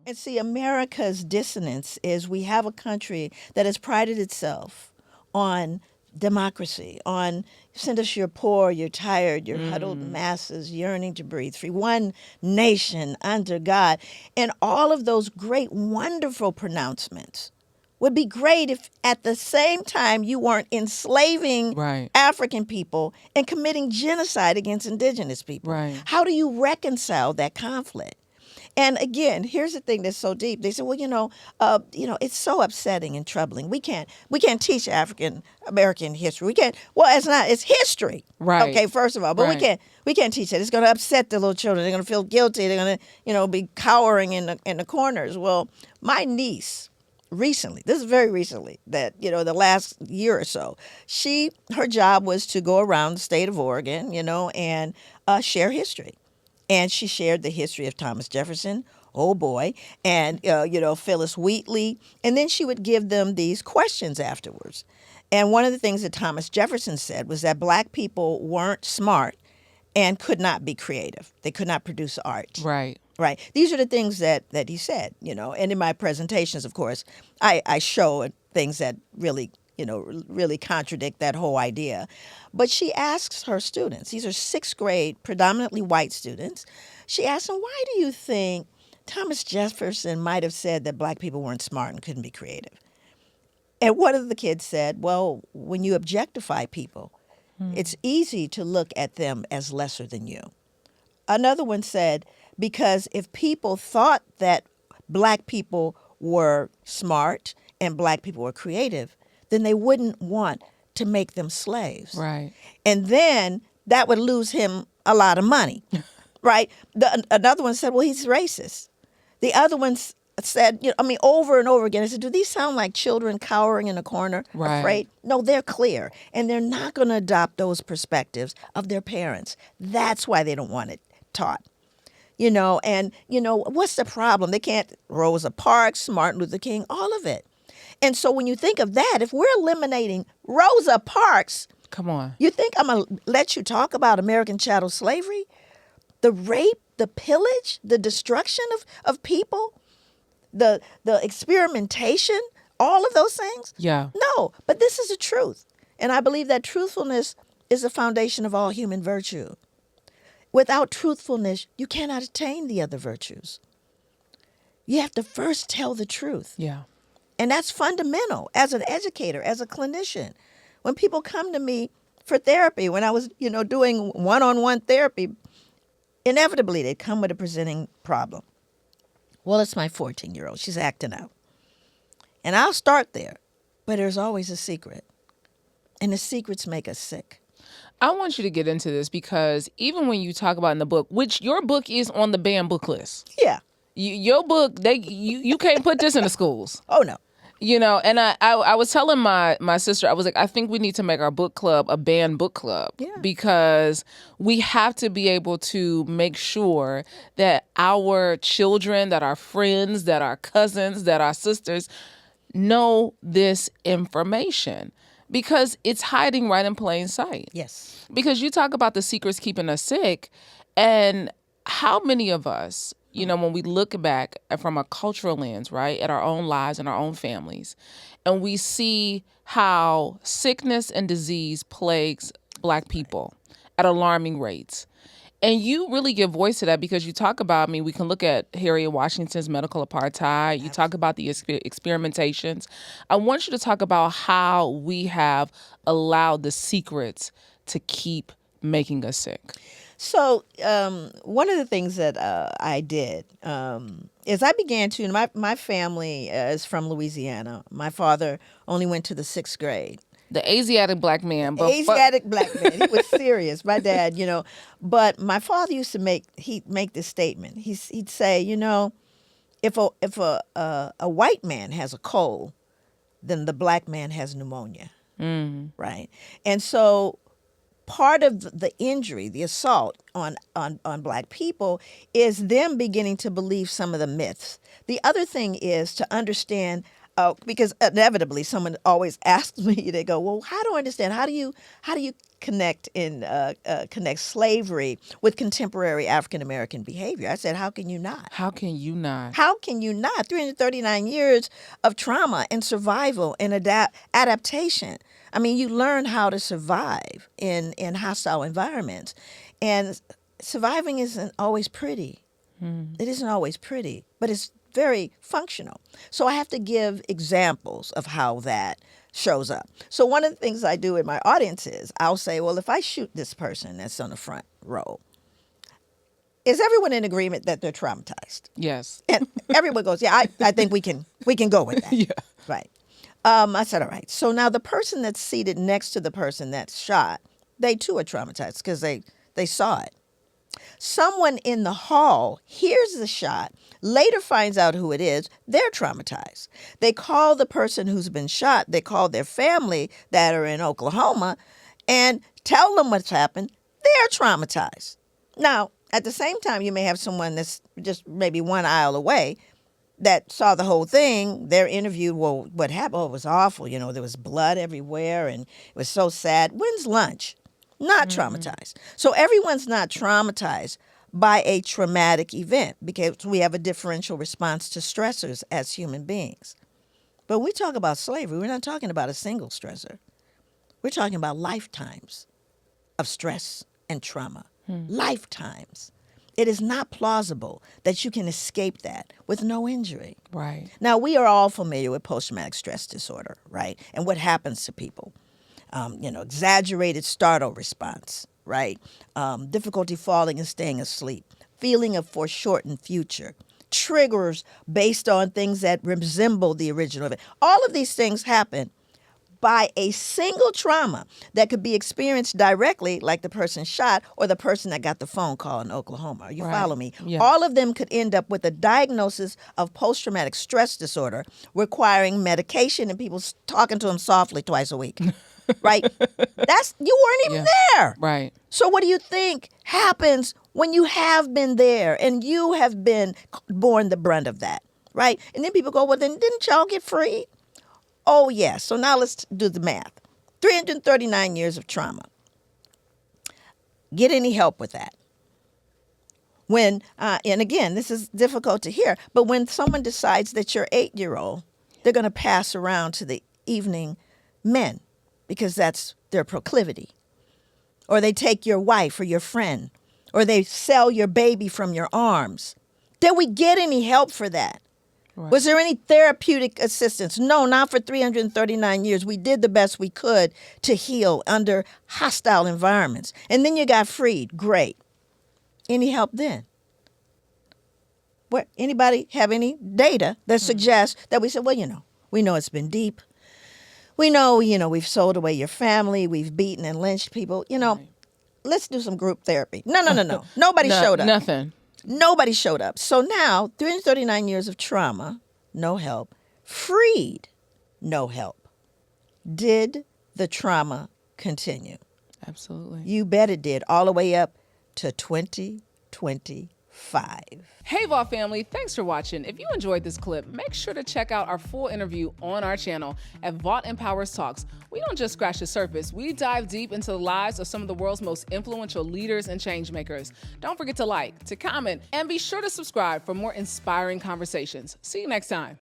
And see, America's dissonance is we have a country that has prided itself on democracy, on send us your poor, your tired, your huddled masses yearning to breathe free, one nation under God. And all of those great, wonderful pronouncements would be great if at the same time you weren't enslaving Right. African people and committing genocide against indigenous people. Right. How do you reconcile that conflict? And again, here's the thing that's so deep. They say, well, it's so upsetting and troubling. We can't teach African American history. We can't. Well, it's history. Right. Okay, first of all, but Right. we can't teach it. It's going to upset the little children. They're going to feel guilty. They're going to be cowering in the corners. Well, my niece recently, this is very recently, that the last year or so, her job was to go around the state of Oregon, and share history. And she shared the history of Thomas Jefferson, oh boy, and Phyllis Wheatley, and then she would give them these questions afterwards. And one of the things that Thomas Jefferson said was that black people weren't smart and could not be creative. They could not produce art. Right. Right. These are the things that he said, and in my presentations, of course, I show things that really contradict that whole idea. But she asks her students, these are sixth grade, predominantly white students, she asks them, why do you think Thomas Jefferson might have said that black people weren't smart and couldn't be creative? And one of the kids said, well, when you objectify people, it's easy to look at them as lesser than you. Another one said, because if people thought that black people were smart and black people were creative, then they wouldn't want to make them slaves. Right. And then that would lose him a lot of money, right? Another one said, well, he's racist. The other one said, over and over again, I said, do these sound like children cowering in a corner, Right. afraid? No, they're clear. And they're not going to adopt those perspectives of their parents. That's why they don't want it taught. What's the problem? They can't, Rosa Parks, Martin Luther King, all of it. And so when you think of that, if we're eliminating Rosa Parks, Come on. you think I'm going to let you talk about American chattel slavery? The rape, the pillage, the destruction of people, the experimentation, all of those things? Yeah. No, but this is the truth. And I believe that truthfulness is the foundation of all human virtue. Without truthfulness, you cannot attain the other virtues. You have to first tell the truth. Yeah. And that's fundamental as an educator, as a clinician. When people come to me for therapy, when I was, doing one-on-one therapy, inevitably they'd come with a presenting problem. Well, it's my 14-year-old. She's acting out. And I'll start there, but there's always a secret. And the secrets make us sick. I want you to get into this because even when you talk about in the book, which your book is on the banned book list. Yeah. Your book, you can't put this in the schools. Oh, no. And I was telling my sister, I was like, I think we need to make our book club a banned book club. Yeah. Because we have to be able to make sure that our children, that our friends, that our cousins, that our sisters know this information. Because it's hiding right in plain sight. Yes. Because you talk about the secrets keeping us sick, and how many of us, when we look back from a cultural lens, right, at our own lives and our own families, and we see how sickness and disease plagues Black people at alarming rates. And you really give voice to that because you talk about, we can look at Harriet Washington's medical apartheid. You talk about the experimentations. I want you to talk about how we have allowed the secrets to keep making us sick. So one of the things that I did is I began to, my family is from Louisiana. My father only went to the sixth grade. The Asiatic Black man. Asiatic Black man. He was serious. My dad, But my father used to make this statement. He'd say, if a white man has a cold, then the black man has pneumonia. Mm. Right? And so part of the injury, the assault on Black people is them beginning to believe some of the myths. The other thing is to understand because inevitably someone always asks me, they go, well, how do I understand? How do you connect slavery with contemporary African American behavior? I said, how can you not? How can you not? How can you not? 339 years of trauma and survival and adaptation. I mean, you learn how to survive in hostile environments. And surviving isn't always pretty. It isn't always pretty, but it's very functional. So I have to give examples of how that shows up. So one of the things I do in my audience is I'll say, well, if I shoot this person that's on the front row, is everyone in agreement that they're traumatized? Yes. And everyone goes, yeah, I think we can go with that. Yeah. Right. I said, all right. So now the person that's seated next to the person that's shot, they too are traumatized because they saw it. Someone in the hall hears the shot, later finds out who it is, they're traumatized. They call the person who's been shot, they call their family that are in Oklahoma and tell them what's happened, they're traumatized. Now, at the same time, you may have someone that's just maybe one aisle away that saw the whole thing. They're interviewed, well, what happened? Oh, it was awful. You know, there was blood everywhere and it was so sad. When's lunch? Not traumatized. So everyone's not traumatized by a traumatic event because we have a differential response to stressors as human beings. But when we talk about slavery, we're not talking about a single stressor. We're talking about lifetimes of stress and trauma. Lifetimes. It is not plausible that you can escape that with no injury. Right. Now, we are all familiar with post-traumatic stress disorder, right? And what happens to people. Exaggerated startle response, right? Difficulty falling and staying asleep, feeling of foreshortened future, triggers based on things that resemble the original event. All of these things happen by a single trauma that could be experienced directly, like the person shot or the person that got the phone call in Oklahoma. You follow me? Yeah. All of them could end up with a diagnosis of post-traumatic stress disorder requiring medication and people talking to them softly twice a week. Right? You weren't even there. Right. So what do you think happens when you have been there and you have been borne the brunt of that? Right? And then people go, well, then didn't y'all get free? Oh, yes. So now let's do the math. 339 years of trauma. Get any help with that? When, and again, this is difficult to hear, but when someone decides that your 8-year-old, they're going to pass around to the evening men because that's their proclivity. Or they take your wife or your friend, or they sell your baby from your arms. Did we get any help for that? Right. Was there any therapeutic assistance? No, not for 339 years. We did the best we could to heal under hostile environments. And then you got freed. Great. Any help then? What, anybody have any data that suggests that we said, well, we know it's been deep. We know, we've sold away your family. We've beaten and lynched people. Right. Let's do some group therapy. No. Nobody showed up. Nothing. Nobody showed up. So now, 339 years of trauma, no help. Freed, no help. Did the trauma continue? Absolutely. You bet it did, all the way up to 2025. Hey, Vault family, thanks for watching. If you enjoyed this clip, make sure to check out our full interview on our channel at Vault Empowers Talks. We don't just scratch the surface. We dive deep into the lives of some of the world's most influential leaders and change makers. Don't forget to like, to comment, and be sure to subscribe for more inspiring conversations. See you next time.